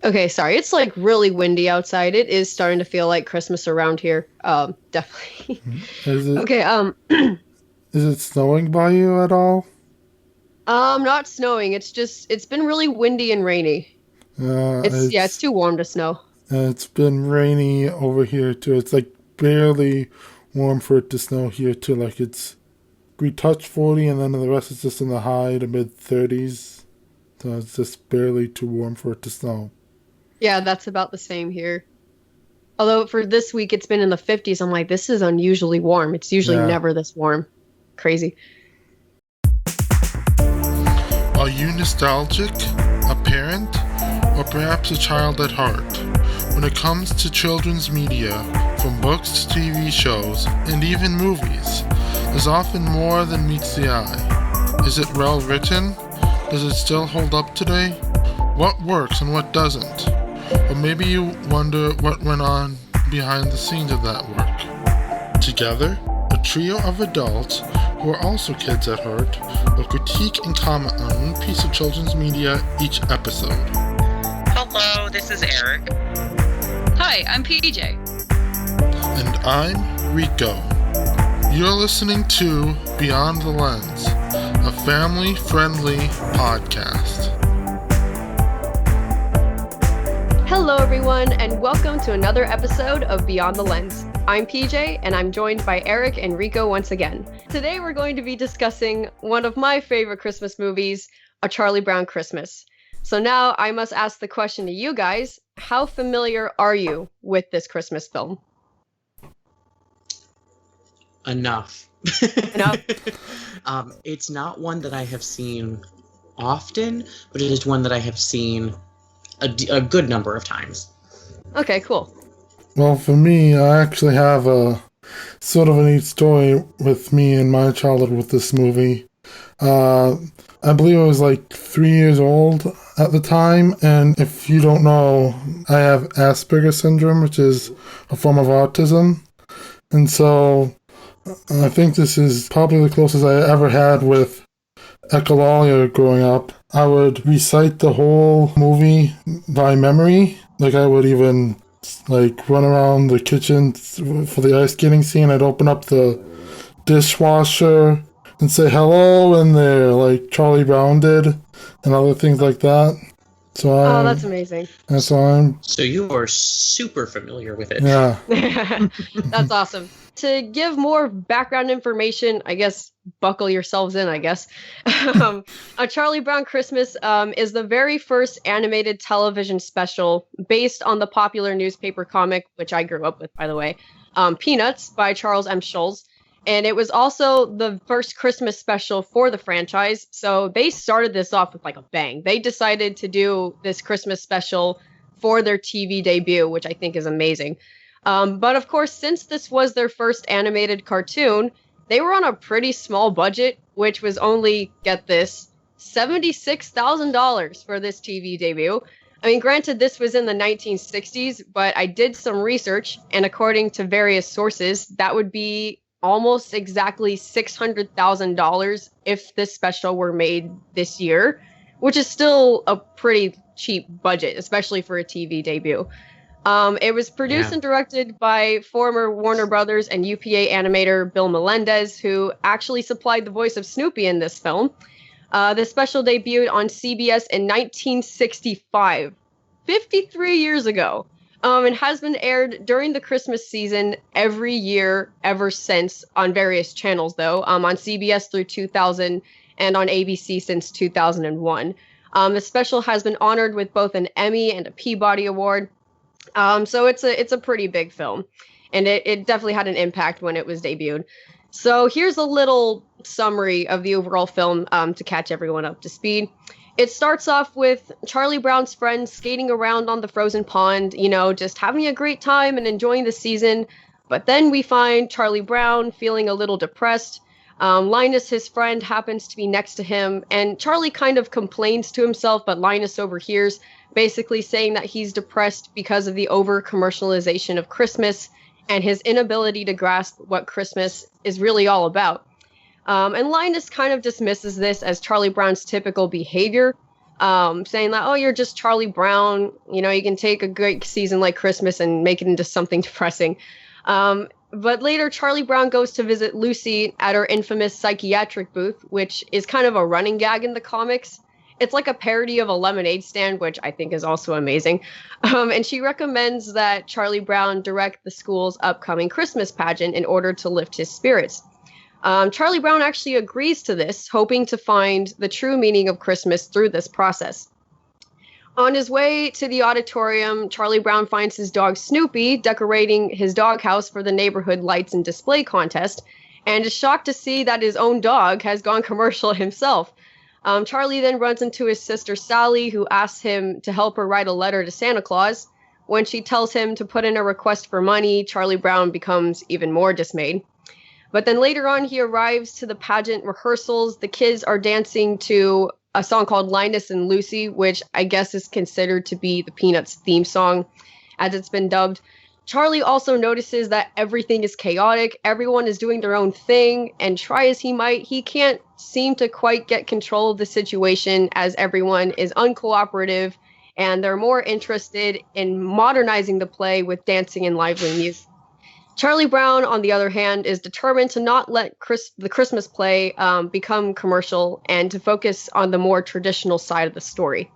Okay, sorry. It's like really windy outside. It is starting to feel like Christmas around here. Definitely. Is it Okay, is it snowing by you at all? not snowing. It's been really windy and rainy. It's It's too warm to snow. it's been rainy over here too. It's like barely warm for it to snow here too. Like we touch 40 and then the rest is just in the high to mid 30s. So it's just barely too warm for it to snow. Yeah, that's about the same here. Although for this week it's been in the 50s. I'm like, this is unusually warm. It's usually Yeah. never this warm. Crazy. Are you nostalgic, a parent, or perhaps a child at heart? When it comes to children's media, from books to TV shows, and even movies, there's often more than meets the eye. Is it well written? Does it still hold up today? What works and what doesn't? Or maybe you wonder what went on behind the scenes of that work. Together, a trio of adults who are also kids at heart will critique and comment on one piece of children's media each episode. Hello, this is Eric. Hi, I'm PJ. And I'm Rico. You're listening to Beyond the Lens, a family-friendly podcast. Hello, everyone, and welcome to another episode of Beyond the Lens. I'm PJ, and I'm joined by Eric and Rico once again. Today, we're going to be discussing one of my favorite Christmas movies, A Charlie Brown Christmas. So now I must ask the question to you guys, how familiar are you with this Christmas film? Enough. Enough? It's not one that I have seen often, but it is one that I have seen a good number of times. Okay, cool. Well, for me, I actually have a sort of a neat story with me and my childhood with this movie. I believe I was like 3 years old at the time, and if you don't know, I have Asperger's syndrome, which is a form of autism. And so I think this is probably the closest I ever had with echolalia growing up. I would recite the whole movie by memory. Like I would even like run around the kitchen for the ice skating scene. I'd open up the dishwasher and say hello in there like Charlie Brown did and other things like that. Oh, that's amazing. And so I'm So you are super familiar with it. yeah. That's awesome. To give more background information, I guess, buckle yourselves in, I guess. A Charlie Brown Christmas is the very first animated television special based on the popular newspaper comic, which I grew up with, by the way, Peanuts by Charles M. Schulz. And it was also the first Christmas special for the franchise. So they started this off with like a bang. They decided to do this Christmas special for their TV debut, which I think is amazing. But of course, since this was their first animated cartoon, they were on a pretty small budget, which was only, get this, $76,000 for this TV debut. I mean, granted, this was in the 1960s, but I did some research, and according to various sources, that would be almost exactly $600,000 if this special were made this year, which is still a pretty cheap budget, especially for a TV debut. It was produced and directed by former Warner Brothers and UPA animator Bill Melendez, who actually supplied the voice of Snoopy in this film. The special debuted on CBS in 1965, 53 years ago, and has been aired during the Christmas season every year ever since on various channels, though, on CBS through 2000 and on ABC since 2001. The special has been honored with both an Emmy and a Peabody Award. So it's a pretty big film, and it definitely had an impact when it was debuted. So here's a little summary of the overall film to catch everyone up to speed. It starts off with Charlie Brown's friends skating around on the frozen pond, just having a great time and enjoying the season. But then we find Charlie Brown feeling a little depressed. Linus, his friend, happens to be next to him, and Charlie kind of complains to himself, but Linus overhears, basically saying that he's depressed because of the over-commercialization of Christmas and his inability to grasp what Christmas is really all about. And Linus kind of dismisses this as Charlie Brown's typical behavior, saying that, oh, you're just Charlie Brown. You know, you can take a great season like Christmas and make it into something depressing. But later, Charlie Brown goes to visit Lucy at her infamous psychiatric booth, which is kind of a running gag in the comics. It's like a parody of a lemonade stand, which I think is also amazing. And she recommends that Charlie Brown direct the school's upcoming Christmas pageant in order to lift his spirits. Charlie Brown actually agrees to this, hoping to find the true meaning of Christmas through this process. On his way to the auditorium, Charlie Brown finds his dog Snoopy decorating his doghouse for the neighborhood lights and display contest, and is shocked to see that his own dog has gone commercial himself. Charlie then runs into his sister Sally, who asks him to help her write a letter to Santa Claus. When she tells him to put in a request for money, Charlie Brown becomes even more dismayed. But then later on, he arrives to the pageant rehearsals. The kids are dancing to a song called Linus and Lucy, which I guess is considered to be the Peanuts theme song, as it's been dubbed. Charlie also notices that everything is chaotic, everyone is doing their own thing, and try as he might, he can't seem to quite get control of the situation, as everyone is uncooperative, and they're more interested in modernizing the play with dancing and lively music. Charlie Brown, on the other hand, is determined to not let the Christmas play become commercial and to focus on the more traditional side of the story.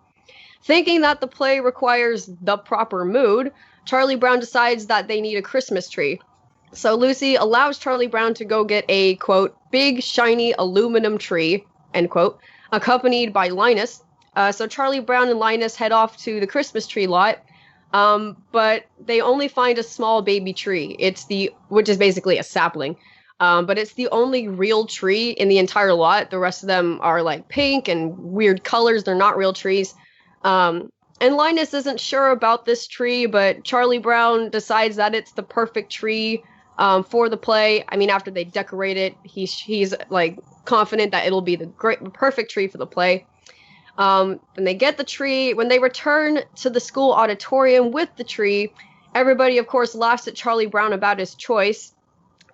Thinking that the play requires the proper mood, Charlie Brown decides that they need a Christmas tree. So Lucy allows Charlie Brown to go get a, quote, big, shiny aluminum tree, end quote, accompanied by Linus. So Charlie Brown and Linus head off to the Christmas tree lot, but they only find a small baby tree. Which is basically a sapling. But it's the only real tree in the entire lot. The rest of them are like pink and weird colors. They're not real trees. And Linus isn't sure about this tree, but Charlie Brown decides that it's the perfect tree for the play. I mean, after they decorate it, he's like confident that it'll be the perfect tree for the play. And they get the tree. When they return to the school auditorium with the tree, everybody, of course, laughs at Charlie Brown about his choice.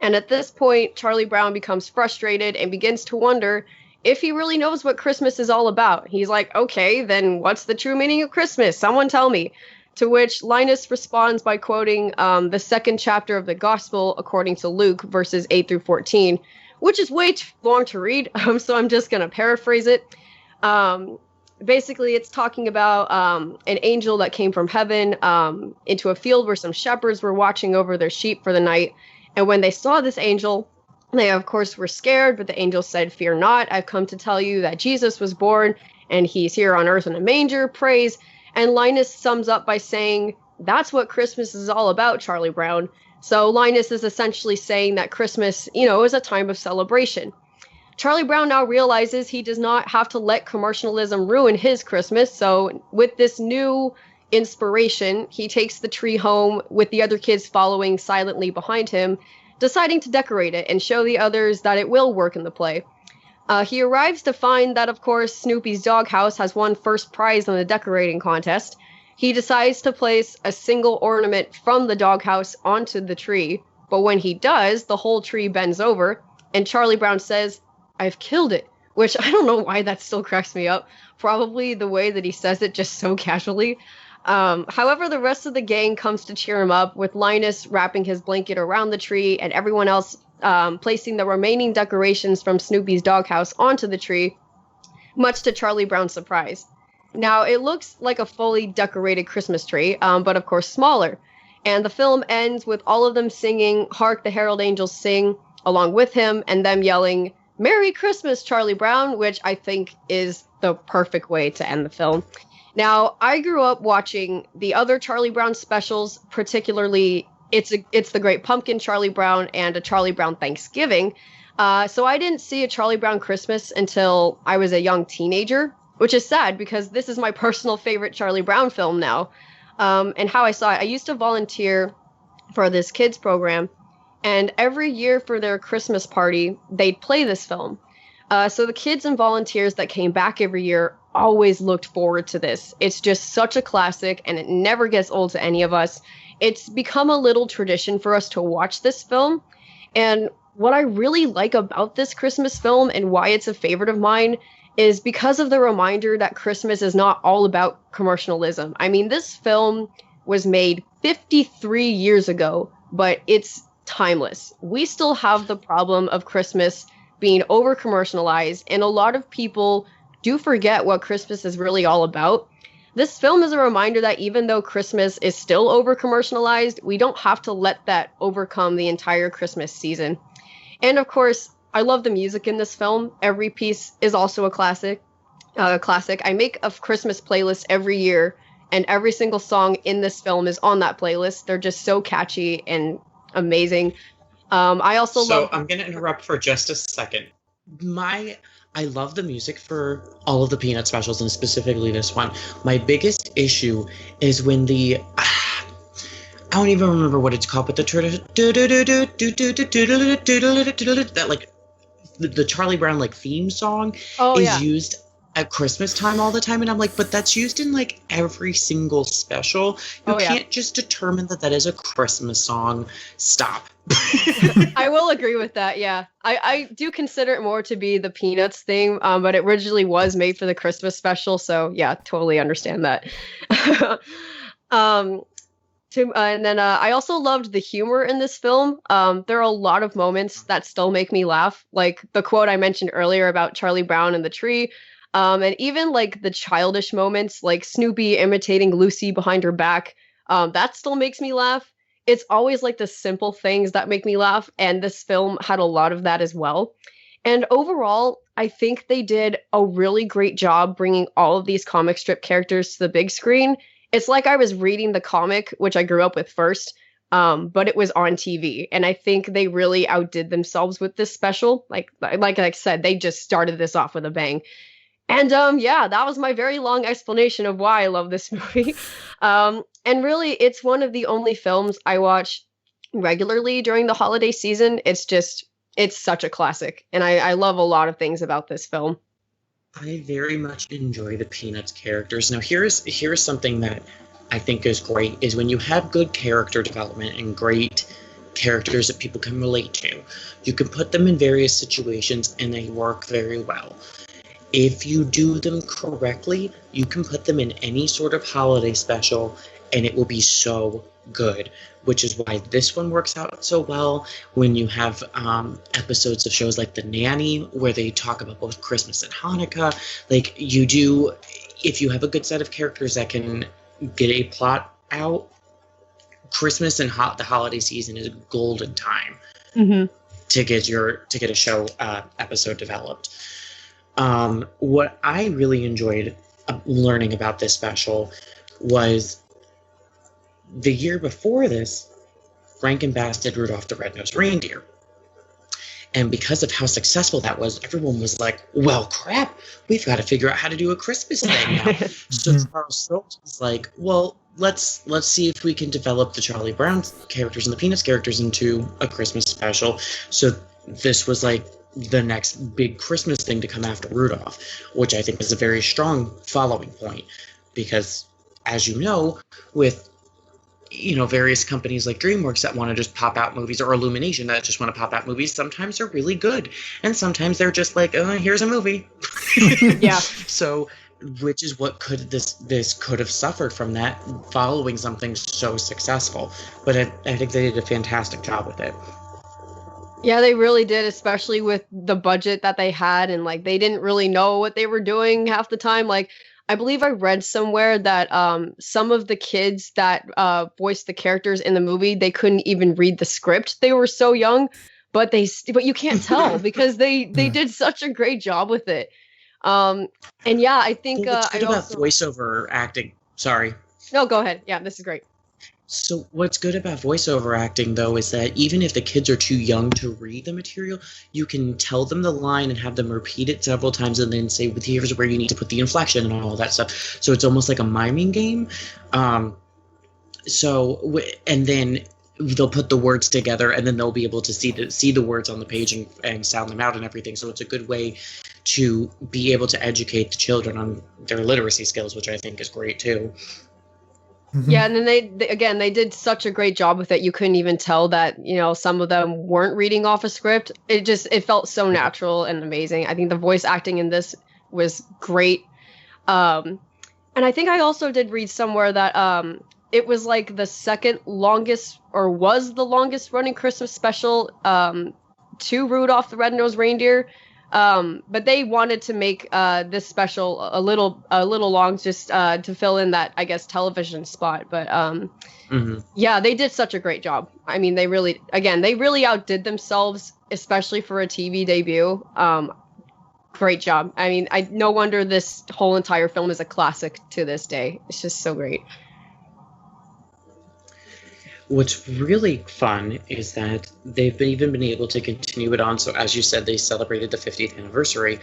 And at this point, Charlie Brown becomes frustrated and begins to wonder if he really knows what Christmas is all about. He's like, okay, then what's the true meaning of Christmas? Someone tell me. To which Linus responds by quoting the second chapter of the Gospel according to Luke, verses 8 through 14, which is way too long to read, so I'm just going to paraphrase it. Basically, it's talking about an angel that came from heaven into a field where some shepherds were watching over their sheep for the night. And when they saw this angel, they, of course, were scared, but the angel said, "Fear not, I've come to tell you that Jesus was born, and he's here on earth in a manger, praise." And Linus sums up by saying, "That's what Christmas is all about, Charlie Brown." So Linus is essentially saying that Christmas, is a time of celebration. Charlie Brown now realizes he does not have to let commercialism ruin his Christmas, so with this new inspiration, he takes the tree home with the other kids following silently behind him, deciding to decorate it and show the others that it will work in the play. He arrives to find that, of course, Snoopy's doghouse has won first prize in the decorating contest. He decides to place a single ornament from the doghouse onto the tree, but when he does, the whole tree bends over, and Charlie Brown says, "I've killed it," which I don't know why that still cracks me up. Probably the way that he says it just so casually. However, the rest of the gang comes to cheer him up, with Linus wrapping his blanket around the tree and everyone else placing the remaining decorations from Snoopy's doghouse onto the tree, much to Charlie Brown's surprise. Now, it looks like a fully decorated Christmas tree, but of course smaller. And the film ends with all of them singing "Hark, the Herald Angels Sing" along with him, and them yelling, "Merry Christmas, Charlie Brown," which I think is the perfect way to end the film. Now, I grew up watching the other Charlie Brown specials, particularly It's the Great Pumpkin Charlie Brown and A Charlie Brown Thanksgiving. So I didn't see A Charlie Brown Christmas until I was a young teenager, which is sad because this is my personal favorite Charlie Brown film now. And how I saw it, I used to volunteer for this kids program, and every year for their Christmas party, they'd play this film. So the kids and volunteers that came back every year always looked forward to this. It's just such a classic, and it never gets old to any of us. It's become a little tradition for us to watch this film. And what I really like about this Christmas film and why it's a favorite of mine is because of the reminder that Christmas is not all about commercialism. I mean, this film was made 53 years ago, but it's timeless. We still have the problem of Christmas being over commercialized, and a lot of people do forget what Christmas is really all about. This film is a reminder that even though Christmas is still over commercialized, we don't have to let that overcome the entire Christmas season. And of course, I love the music in this film. Every piece is also a classic. I make a Christmas playlist every year, and every single song in this film is on that playlist. They're just so catchy and amazing. I also love. So I'm going to interrupt for just a second. I love the music for all of the Peanut specials, and specifically this one. My biggest issue is when I don't even remember what it's called, but the that like the Charlie Brown like theme song is used at Christmas time all the time, and I'm like, but that's used in like every single special. You can't just determine that is a Christmas song. Stop. I will agree with that. Yeah, I do consider it more to be the Peanuts thing, but it originally was made for the Christmas special, so yeah, totally understand that. And then I also loved the humor in this film. There are a lot of moments that still make me laugh, like the quote I mentioned earlier about Charlie Brown and the tree. And even like the childish moments, like Snoopy imitating Lucy behind her back, that still makes me laugh. It's always like the simple things that make me laugh, and this film had a lot of that as well. And overall, I think they did a really great job bringing all of these comic strip characters to the big screen. It's like I was reading the comic, which I grew up with first, but it was on TV. And I think they really outdid themselves with this special. Like I said, they just started this off with a bang. And yeah, that was my very long explanation of why I love this movie. And really, it's one of the only films I watch regularly during the holiday season. It's such a classic. And I love a lot of things about this film. I very much enjoy the Peanuts characters. Now, here's something that I think is great, is when you have good character development and great characters that people can relate to, you can put them in various situations and they work very well. If you do them correctly, you can put them in any sort of holiday special and it will be so good, which is why this one works out so well. When you have episodes of shows like The Nanny, where they talk about both Christmas and Hanukkah, like you do, if you have a good set of characters that can get a plot out, Christmas and the holiday season is a golden time to get a show episode developed. What I really enjoyed learning about this special was the year before this, Rankin Bass did Rudolph the Red-Nosed Reindeer. And because of how successful that was, everyone was like, well, crap, we've got to figure out how to do a Christmas thing now. So Charles Schultz was like, well, let's see if we can develop the Charlie Brown characters and the Peanuts characters into a Christmas special. So this was like the next big Christmas thing to come after Rudolph, which I think is a very strong following point, because as you know, with various companies like DreamWorks that want to just pop out movies, or Illumination that just want to pop out movies, sometimes they're really good and sometimes they're just like, oh, here's a movie. Yeah. So which is what this could have suffered from that, following something so successful, but I think they did a fantastic job with it. Yeah, they really did, especially with the budget that they had, and like they didn't really know what they were doing half the time. Like I believe I read somewhere that some of the kids that voiced the characters in the movie, they couldn't even read the script. They were so young, but you can't tell because they did such a great job with it. And yeah, I think what's good about voiceover acting. Sorry. No, go ahead. Yeah, this is great. So what's good about voiceover acting, though, is that even if the kids are too young to read the material, you can tell them the line and have them repeat it several times and then say, here's where you need to put the inflection and all that stuff. So it's almost like a miming game. And then they'll put the words together and then they'll be able to see the words on the page and sound them out and everything. So it's a good way to be able to educate the children on their literacy skills, which I think is great, too. Yeah, and then they did such a great job with it. You couldn't even tell that, some of them weren't reading off a script. It felt so natural and amazing. I think the voice acting in this was great. And I think I also did read somewhere that it was like the second longest, or was the longest running Christmas special to Rudolph the Red-Nosed Reindeer. But they wanted to make this special a little long, just to fill in that, I guess, television spot. But yeah, they did such a great job. I mean, they really outdid themselves, especially for a TV debut. Great job. I mean, no wonder this whole entire film is a classic to this day. It's just so great. What's really fun is that they've been able to continue it on. So as you said, they celebrated the 50th anniversary.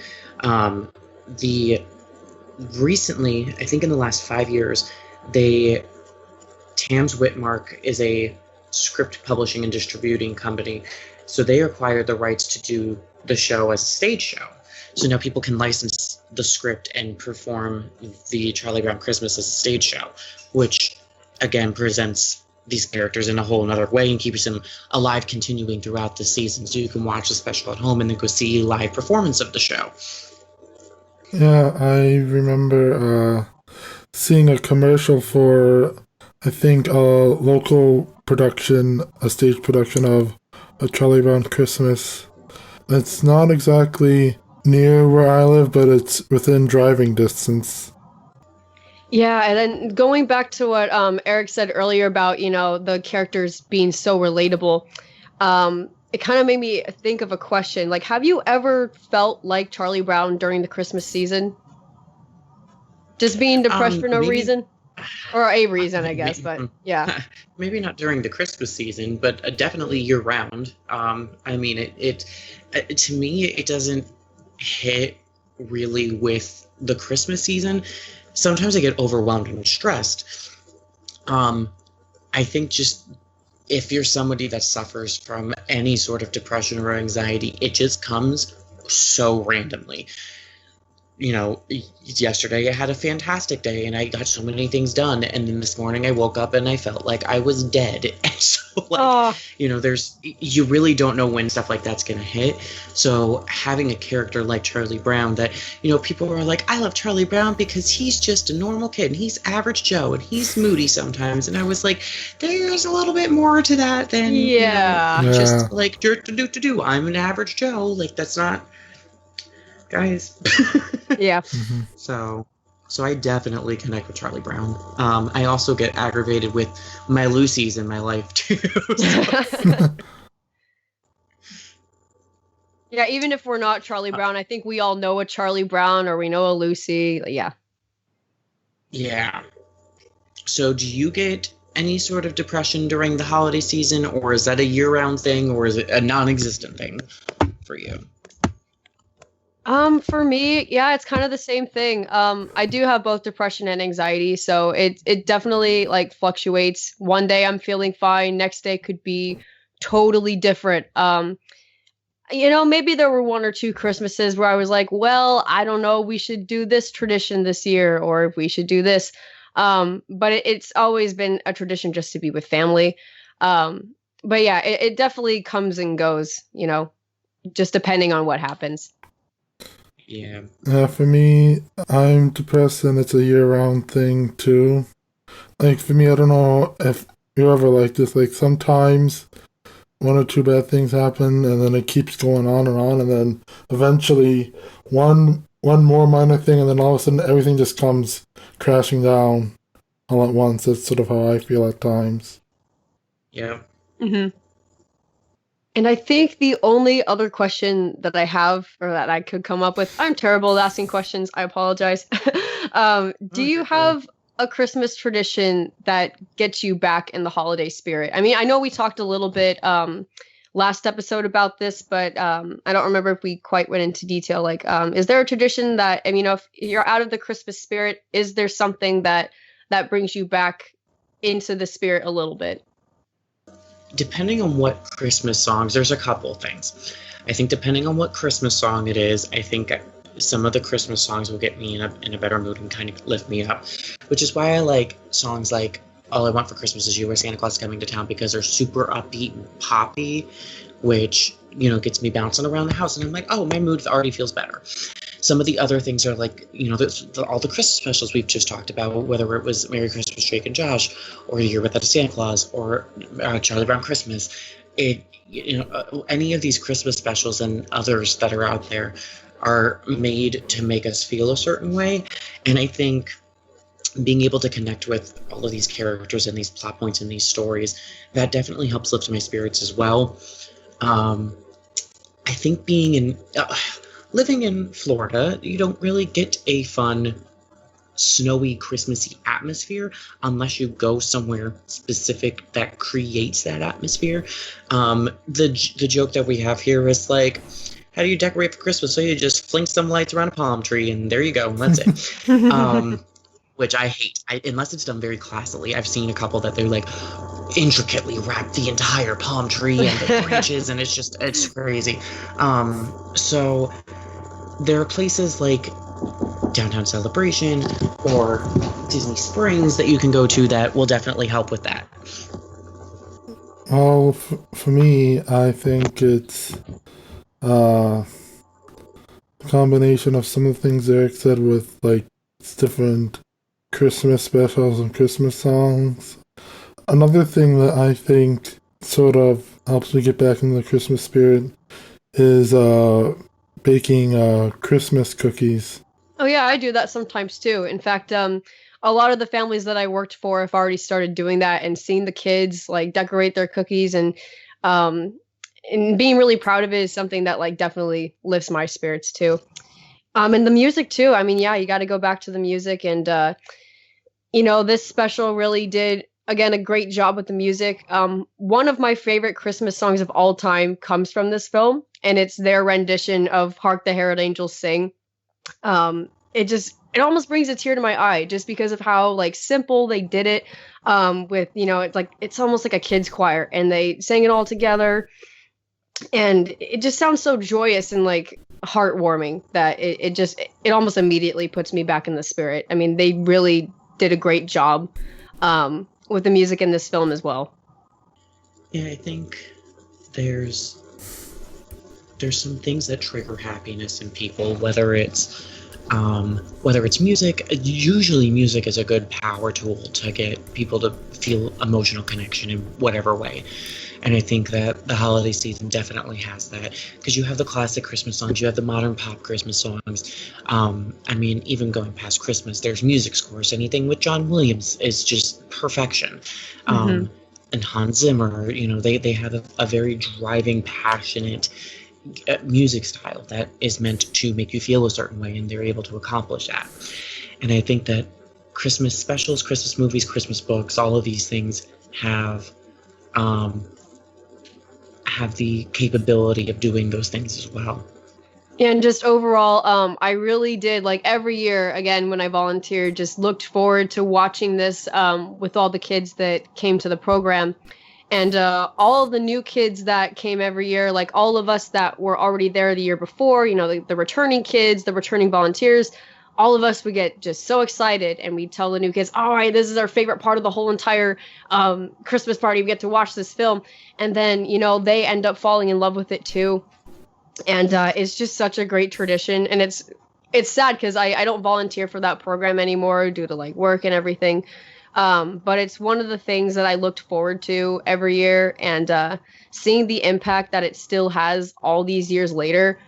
Recently, I think in the last 5 years, Tams Witmark is a script publishing and distributing company. So they acquired the rights to do the show as a stage show. So now people can license the script and perform the Charlie Brown Christmas as a stage show, which again presents these characters in a whole another way and keeps them alive, continuing throughout the season. So you can watch the special at home and then go see a live performance of the show. Yeah, I remember seeing a commercial for, I think, a local production, a stage production of A Charlie Brown Christmas. It's not exactly near where I live, but it's within driving distance. Yeah, and then going back to what Eric said earlier about, the characters being so relatable, it kind of made me think of a question. Like, have you ever felt like Charlie Brown during the Christmas season? Just being depressed for no reason? Or a reason, I guess, but yeah. Maybe not during the Christmas season, but definitely year-round. I mean, it to me, it doesn't hit really with the Christmas season. Sometimes I get overwhelmed and stressed. I think just if you're somebody that suffers from any sort of depression or anxiety, it just comes so randomly. Yesterday I had a fantastic day and I got so many things done. And then this morning I woke up and I felt like I was dead. And so you really don't know when stuff like that's going to hit. So having a character like Charlie Brown that, people are like, I love Charlie Brown because he's just a normal kid and he's average Joe and he's moody sometimes. And I was like, there's a little bit more to that than just like, I'm an average Joe. Like, that's not... Guys. Yeah. Mm-hmm. So I definitely connect with Charlie Brown. I also get aggravated with my Lucys in my life too. Yeah, even if we're not Charlie Brown, I think we all know a Charlie Brown or we know a Lucy. Yeah. Yeah. So do you get any sort of depression during the holiday season, or is that a year-round thing, or is it a non-existent thing for you? For me, yeah, it's kind of the same thing. I do have both depression and anxiety, so it definitely like fluctuates. One day I'm feeling fine, next day could be totally different. Maybe there were one or two Christmases where I was like, well, I don't know, we should do this tradition this year, or if we should do this. But it's always been a tradition just to be with family. But yeah, it definitely comes and goes, just depending on what happens. Yeah. For me, I'm depressed and it's a year-round thing too. Like, for me, I don't know if you're ever like this. Like, sometimes one or two bad things happen and then it keeps going on, and then eventually one more minor thing, and then all of a sudden everything just comes crashing down all at once. That's sort of how I feel at times. Yeah. Mm-hmm. And I think the only other question that I have, or that I could come up with, I'm terrible at asking questions, I apologize. Do you have a Christmas tradition that gets you back in the holiday spirit? I mean, I know we talked a little bit last episode about this, but I don't remember if we quite went into detail. Like, is there a tradition that, if you're out of the Christmas spirit, is there something that brings you back into the spirit a little bit? Depending on what Christmas songs, there's a couple of things. I think depending on what Christmas song it is, I think some of the Christmas songs will get me in a better mood and kind of lift me up, which is why I like songs like All I Want for Christmas Is You or Santa Claus Coming to Town, because they're super upbeat and poppy, which, gets me bouncing around the house, and I'm like, oh, my mood already feels better. some of the other things are like, all the Christmas specials we've just talked about, whether it was Merry Christmas, Drake and Josh, or A Year Without a Santa Claus, or Charlie Brown Christmas. Any of these Christmas specials and others that are out there are made to make us feel a certain way. And I think being able to connect with all of these characters and these plot points and these stories, that definitely helps lift my spirits as well. I think living in Florida, you don't really get a fun, snowy, Christmassy atmosphere unless you go somewhere specific that creates that atmosphere. The joke that we have here is like, how do you decorate for Christmas? So you just fling some lights around a palm tree and there you go, and that's it. Which I hate, unless it's done very classily. I've seen a couple that they're like intricately wrap the entire palm tree and the branches, and it's crazy. So there are places like Downtown Celebration or Disney Springs that you can go to that will definitely help with that. Well, for me, I think it's a combination of some of the things Eric said with like different Christmas specials and Christmas songs. Another thing that I think sort of helps me get back in the Christmas spirit is baking Christmas cookies. Oh yeah, I do that sometimes too. In fact, a lot of the families that I worked for have already started doing that, and seeing the kids like decorate their cookies and being really proud of it is something that like definitely lifts my spirits too. And the music too. I mean, yeah, you got to go back to the music, and this special really did, again, a great job with the music. One of my favorite Christmas songs of all time comes from this film, and it's their rendition of "Hark, the Herald Angels Sing." It almost brings a tear to my eye just because of how like simple they did it. With it's almost like a kids choir, and they sang it all together, and it just sounds so joyous and like heartwarming that it almost immediately puts me back in the spirit. I mean, they really did a great job with the music in this film as well. Yeah, I think there's some things that trigger happiness in people, whether it's music. Usually music is a good power tool to get people to feel emotional connection in whatever way. And I think that the holiday season definitely has that, because you have the classic Christmas songs, you have the modern pop Christmas songs. I mean, even going past Christmas, there's music scores. Anything with John Williams is just perfection. And Hans Zimmer, they have a very driving, passionate music style that is meant to make you feel a certain way, and they're able to accomplish that. And I think that Christmas specials, Christmas movies, Christmas books, all of these things have the capability of doing those things as well. And just overall, I really did, like, every year, again, when I volunteered, just looked forward to watching this with all the kids that came to the program. And all of the new kids that came every year, like all of us that were already there the year before, the returning kids, the returning volunteers, all of us would get just so excited, and we'd tell the new kids, all right, this is our favorite part of the whole entire Christmas party. We get to watch this film. And then, they end up falling in love with it too. And it's just such a great tradition. And it's sad because I don't volunteer for that program anymore due to like work and everything. But it's one of the things that I looked forward to every year, and seeing the impact that it still has all these years later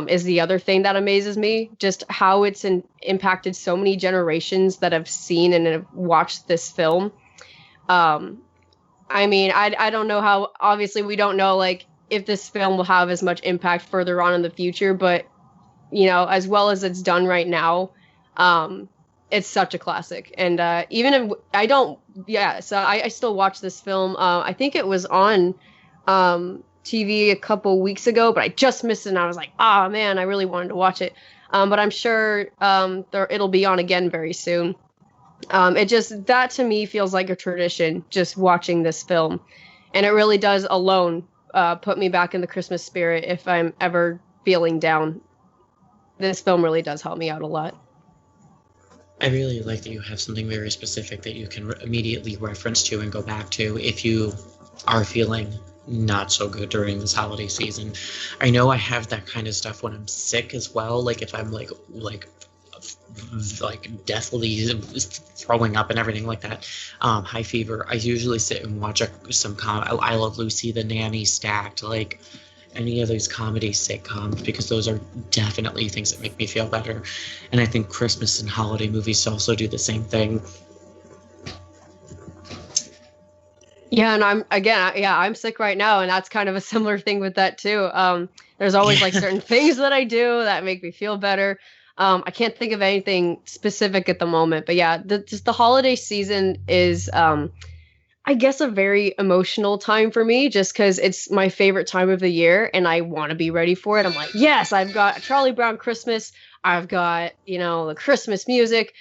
is the other thing that amazes me. Just how it's impacted so many generations that have seen and have watched this film. I mean, I don't know how, obviously we don't know like if this film will have as much impact further on in the future, but as well as it's done right now, it's such a classic. And even if I still watch this film. I think it was on TV a couple weeks ago, but I just missed it, and I was like, oh man, I really wanted to watch it. But I'm sure it'll be on again very soon. That to me feels like a tradition, just watching this film. And it really does alone put me back in the Christmas spirit if I'm ever feeling down. This film really does help me out a lot. I really like that you have something very specific that you can immediately reference to and go back to if you are feeling not so good during this holiday season. I know I have that kind of stuff when I'm sick as well. Like if I'm like deathly throwing up and everything like that, high fever, I usually sit and watch I Love Lucy, The Nanny, Stacked, like any of those comedy sitcoms, because those are definitely things that make me feel better. And I think Christmas and holiday movies also do the same thing. Yeah, and I'm sick right now, and that's kind of a similar thing with that too. There's always like certain things that I do that make me feel better. I can't think of anything specific at the moment, but yeah, just the holiday season is, I guess, a very emotional time for me, just because it's my favorite time of the year, and I want to be ready for it. I'm like, yes, I've got Charlie Brown Christmas, I've got the Christmas music.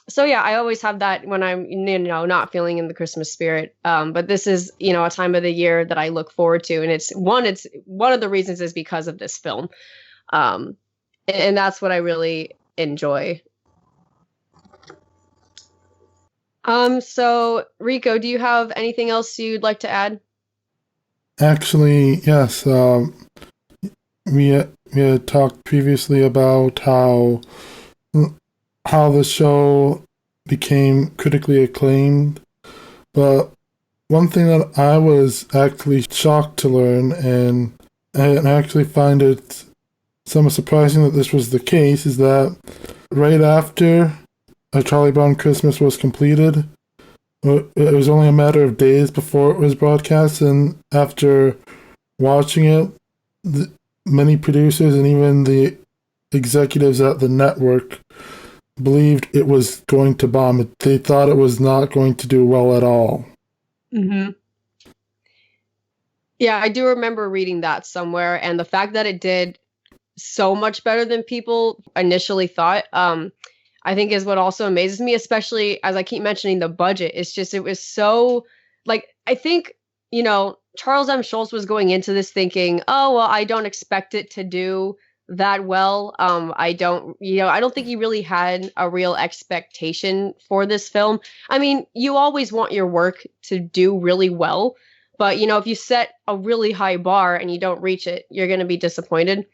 So yeah, I always have that when I'm not feeling in the Christmas spirit. But this is a time of the year that I look forward to, and it's one of the reasons is because of this film. And that's what I really enjoy. So Rico, do you have anything else you'd like to add? Actually, yes. We had talked previously about how the show became critically acclaimed, but one thing that I was actually shocked to learn, and I actually find it somewhat surprising that this was the case, is that right after A Charlie Brown Christmas was completed, it was only a matter of days before it was broadcast, and after watching it, many producers and even the executives at the network believed it was going to bomb. They thought it was not going to do well at all. Mm-hmm. Yeah, I do remember reading that somewhere, and the fact that it did so much better than people initially thought, I think is what also amazes me, especially as I keep mentioning the budget. It's just, it was so, like, I think, Charles M. Schulz was going into this thinking, oh, well, I don't expect it to do that well. I don't think he really had a real expectation for this film. I mean, you always want your work to do really well, but if you set a really high bar and you don't reach it, you're going to be disappointed.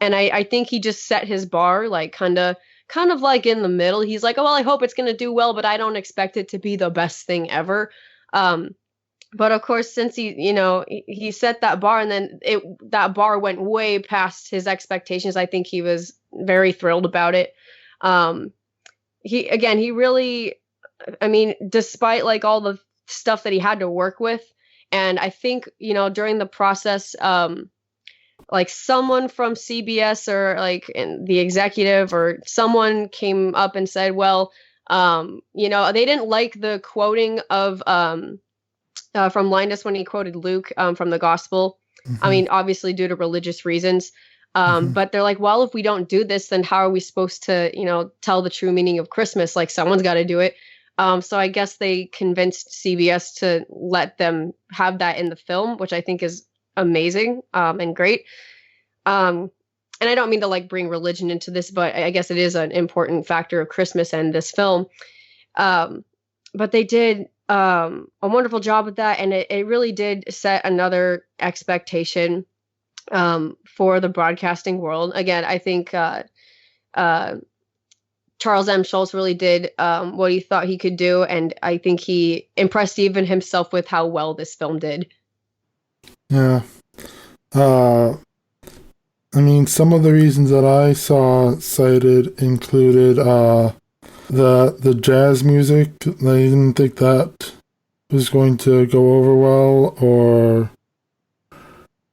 And I think he just set his bar like kind of like in the middle. He's like, oh, well, I hope it's going to do well, but I don't expect it to be the best thing ever. But of course, since he set that bar, and then that bar went way past his expectations, I think he was very thrilled about it. He really, I mean, despite like all the stuff that he had to work with, and I think, during the process, like someone from CBS or like the executive or someone came up and said, well, they didn't like the quoting of, from Linus when he quoted Luke from the gospel. Mm-hmm. I mean, obviously due to religious reasons. But they're like, well, if we don't do this, then how are we supposed to, tell the true meaning of Christmas? Like someone's got to do it. So I guess they convinced CBS to let them have that in the film, which I think is amazing and great. And I don't mean to like bring religion into this, but I guess it is an important factor of Christmas and this film. But they did a wonderful job with that, and it really did set another expectation for the broadcasting world. Again, I think Charles M. Schulz really did what he thought he could do, and I think he impressed even himself with how well this film did. Yeah. I mean, some of the reasons that I saw cited included the jazz music. I didn't think that was going to go over well, or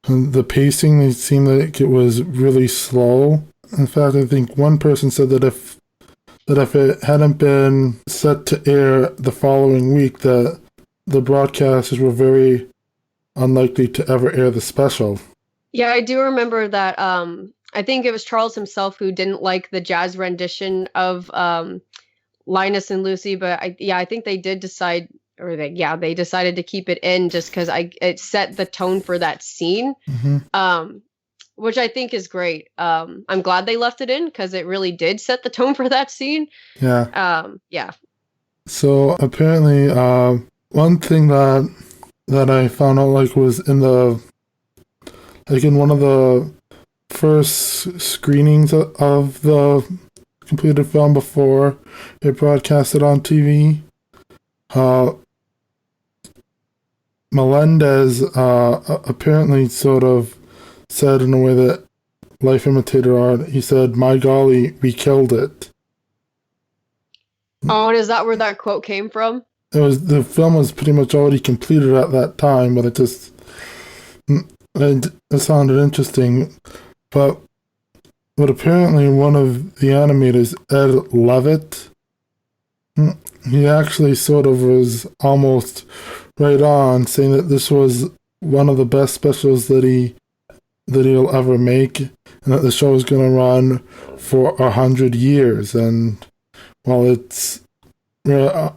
the pacing. It seemed like it was really slow. In fact, I think one person said that if it hadn't been set to air the following week, that the broadcasters were very unlikely to ever air the special. Yeah, I do remember that. I think it was Charles himself who didn't like the jazz rendition of Linus and Lucy, but I think they did decide, they decided to keep it in just because it set the tone for that scene, which I think is great. I'm glad they left it in because it really did set the tone for that scene. Yeah. So apparently, one thing that that I found out like was in one of the first screenings of the completed film before it broadcasted on TV. Uh, Melendez apparently sort of said in a way that Life imitated art. He said, "My golly, we killed it." Oh, and is that where that quote came from? The film was pretty much already completed at that time, but it sounded interesting. But apparently one of the animators, Ed Levitt, he actually sort of was almost right on, saying that this was one of the best specials that he'll ever make, and that the show is going to run for 100 years. And while we're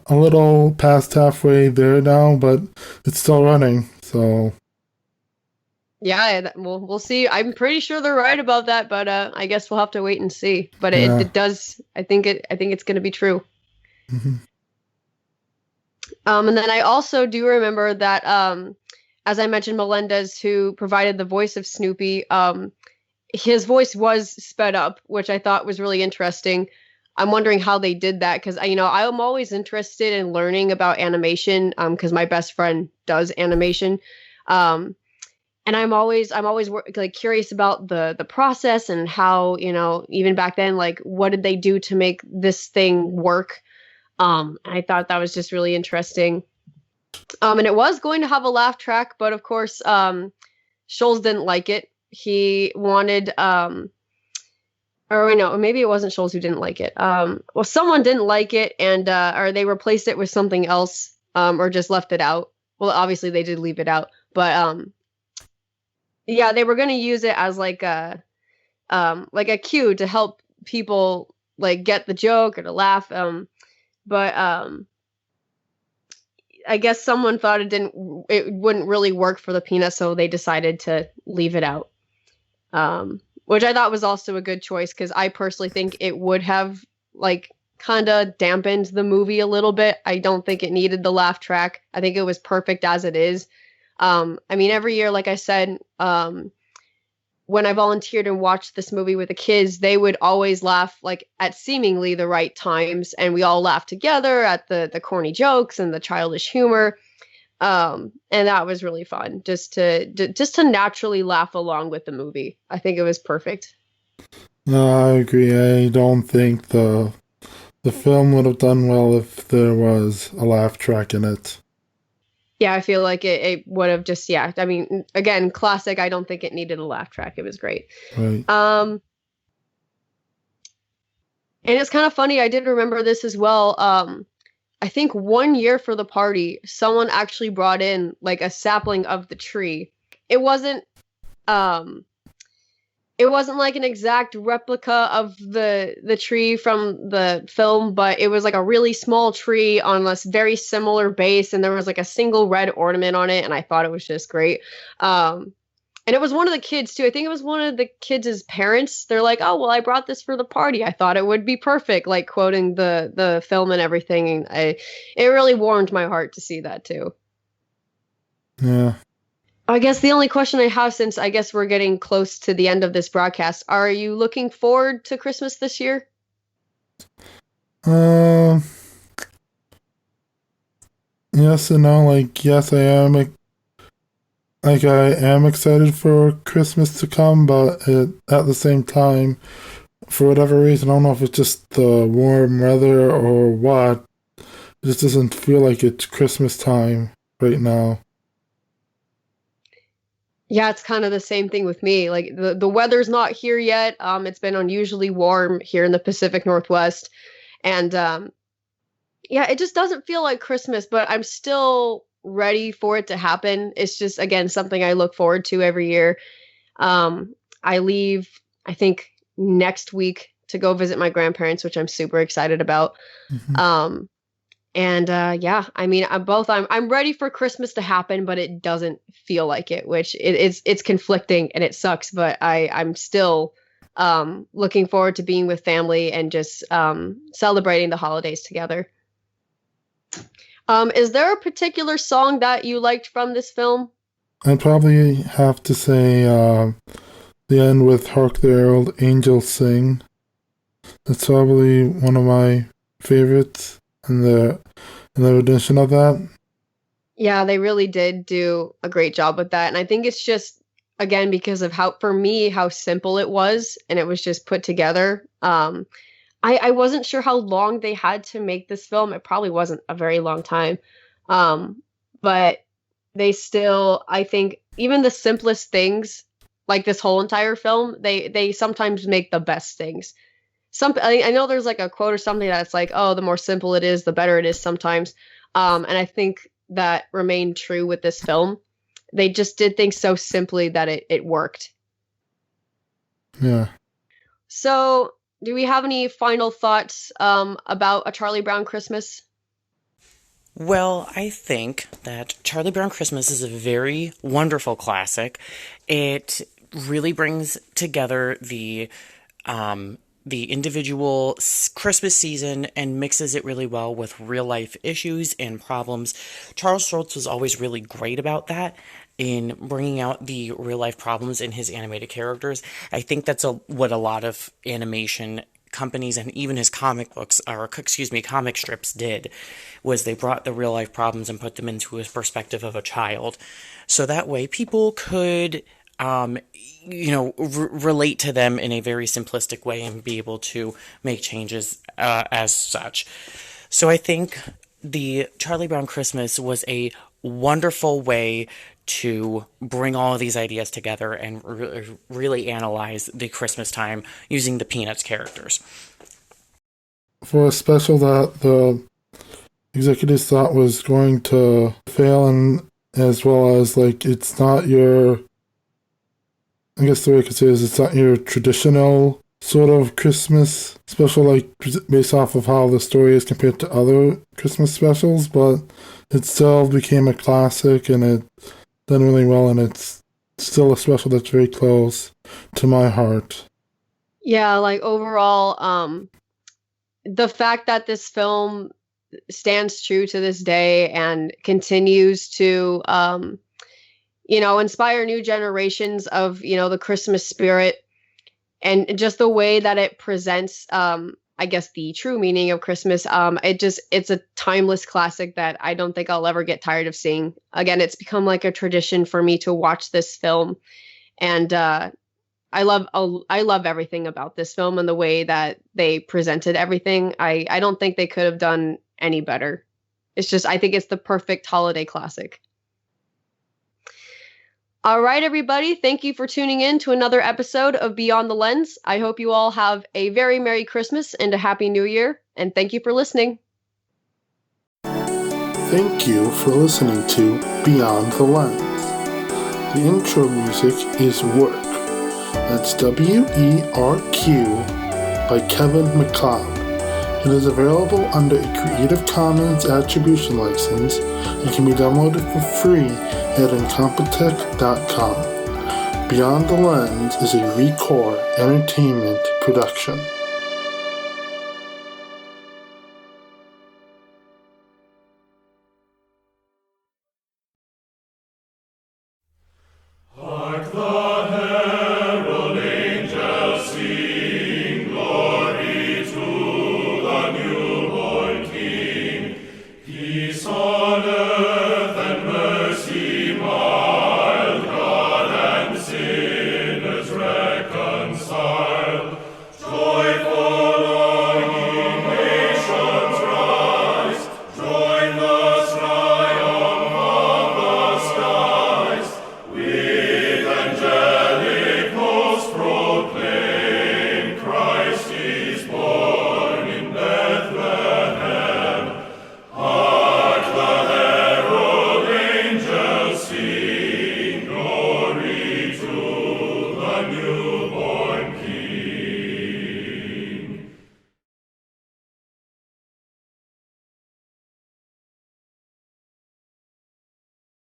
a little past halfway there now, but it's still running. So Yeah, we'll see. I'm pretty sure they're right about that, but I guess we'll have to wait and see. But it does. I think it's going to be true. Mm-hmm. And then I also do remember that, as I mentioned, Melendez, who provided the voice of Snoopy, his voice was sped up, which I thought was really interesting. I'm wondering how they did that because I'm always interested in learning about animation because my best friend does animation, and I'm always like curious about the process and how even back then, like, what did they do to make this thing work? I thought that was just really interesting. And it was going to have a laugh track, but of course, Scholes didn't like it. He wanted, or no, maybe it wasn't Scholes who didn't like it. Well, someone didn't like it, and or they replaced it with something else, or just left it out. Well, obviously they did leave it out, but yeah, they were going to use it as like a cue to help people like get the joke or to laugh. But I guess someone thought it wouldn't really work for the Peanuts, so they decided to leave it out. Which I thought was also a good choice because I personally think it would have like kind of dampened the movie a little bit. I don't think it needed the laugh track. I think it was perfect as it is. I mean, every year, like I said, when I volunteered and watched this movie with the kids, they would always laugh like at seemingly the right times, and we all laughed together at the corny jokes and the childish humor. And that was really fun just to naturally laugh along with the movie. I think it was perfect. No, I agree. I don't think the film would have done well if there was a laugh track in it. Yeah, I feel like it would have just, yeah. I mean, again, classic. I don't think it needed a laugh track. It was great. Right. And it's kind of funny. I did remember this as well. I think one year for the party, someone actually brought in like a sapling of the tree. It wasn't like an exact replica of the tree from the film, but it was like a really small tree on a very similar base, and there was like a single red ornament on it, and I thought it was just great. And it was one of the kids too. I think it was one of the kids' parents. They're like, "Oh, well, I brought this for the party. I thought it would be perfect," like quoting the film and everything. And it really warmed my heart to see that too. Yeah. I guess the only question I have, since I guess we're getting close to the end of this broadcast, are you looking forward to Christmas this year? Yes and no. Like, yes, I am. Like, I am excited for Christmas to come, but at the same time, for whatever reason, I don't know if it's just the warm weather or what, it just doesn't feel like it's Christmas time right now. Yeah, it's kind of the same thing with me. Like the weather's not here yet. It's been unusually warm here in the Pacific Northwest, and yeah, it just doesn't feel like Christmas. But I'm still ready for it to happen. It's just, again, something I look forward to every year. I leave, I think, next week to go visit my grandparents, which I'm super excited about. Mm-hmm. And yeah, I mean, I'm ready for Christmas to happen, but it doesn't feel like it, which it's conflicting and it sucks. But I'm still looking forward to being with family and just celebrating the holidays together. Is there a particular song that you liked from this film? I'd probably have to say the end with Hark, the Herald Angels Sing. That's probably one of my favorites in the rendition of that. Yeah, they really did do a great job with that. And I think it's just, again, because of for me, how simple it was and it was just put together. I wasn't sure how long they had to make this film. It probably wasn't a very long time. But they still, I think, even the simplest things, like this whole entire film, they sometimes make the best things. I know there's like a quote or something that's like, oh, the more simple it is, the better it is sometimes. And I think that remained true with this film. They just did things so simply that it worked. Yeah. So, do we have any final thoughts about A Charlie Brown Christmas? Well, I think that Charlie Brown Christmas is a very wonderful classic. It really brings together the individual Christmas season and mixes it really well with real life issues and problems. Charles Schultz was always really great about that, in bringing out the real life problems in his animated characters. I think that's what a lot of animation companies and even his comic strips did, was they brought the real life problems and put them into his perspective of a child. So that way people could relate to them in a very simplistic way and be able to make changes as such. So I think the Charlie Brown Christmas was a wonderful way to bring all of these ideas together and really analyze the Christmas time using the Peanuts characters. For a special that the executives thought was going to fail, and as well as like it's not your, I guess the way I could say is it's not your traditional sort of Christmas special, like based off of how the story is compared to other Christmas specials, but it still became a classic and it done really well, and it's still a special that's very close to my heart. Yeah, like overall, the fact that this film stands true to this day and continues to, inspire new generations of, the Christmas spirit, and just the way that it presents, I guess, the true meaning of Christmas. It's a timeless classic that I don't think I'll ever get tired of seeing. Again, it's become like a tradition for me to watch this film. And I love everything about this film and the way that they presented everything. I don't think they could have done any better. I think it's the perfect holiday classic. All right, everybody. Thank you for tuning in to another episode of Beyond the Lens. I hope you all have a very Merry Christmas and a Happy New Year. And thank you for listening. Thank you for listening to Beyond the Lens. The intro music is Work. That's W-E-R-Q by Kevin MacLeod. It is available under a Creative Commons Attribution License and can be downloaded for free at incompetech.com. Beyond the Lens is a Rico Entertainment production.